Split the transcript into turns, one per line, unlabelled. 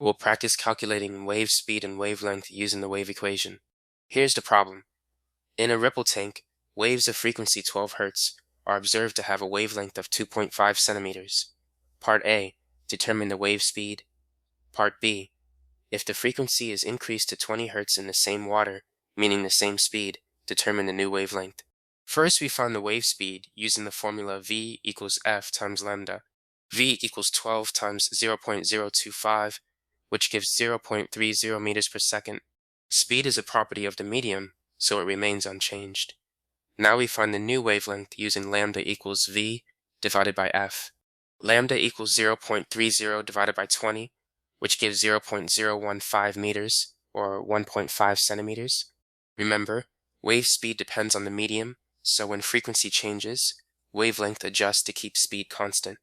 We'll practice calculating wave speed and wavelength using the wave equation. Here's the problem. In a ripple tank, waves of frequency 12 Hz are observed to have a wavelength of 2.5 centimeters. Part A, determine the wave speed. Part B, if the frequency is increased to 20 Hz in the same water, meaning the same speed, determine the new wavelength. First, we find the wave speed using the formula V equals F times lambda. V equals 12 times 0.025, which gives 0.30 meters per second. Speed is a property of the medium, so it remains unchanged. Now we find the new wavelength using lambda equals V divided by F. Lambda equals 0.30 divided by 20, which gives 0.015 meters, or 1.5 centimeters. Remember, wave speed depends on the medium, so when frequency changes, wavelength adjusts to keep speed constant.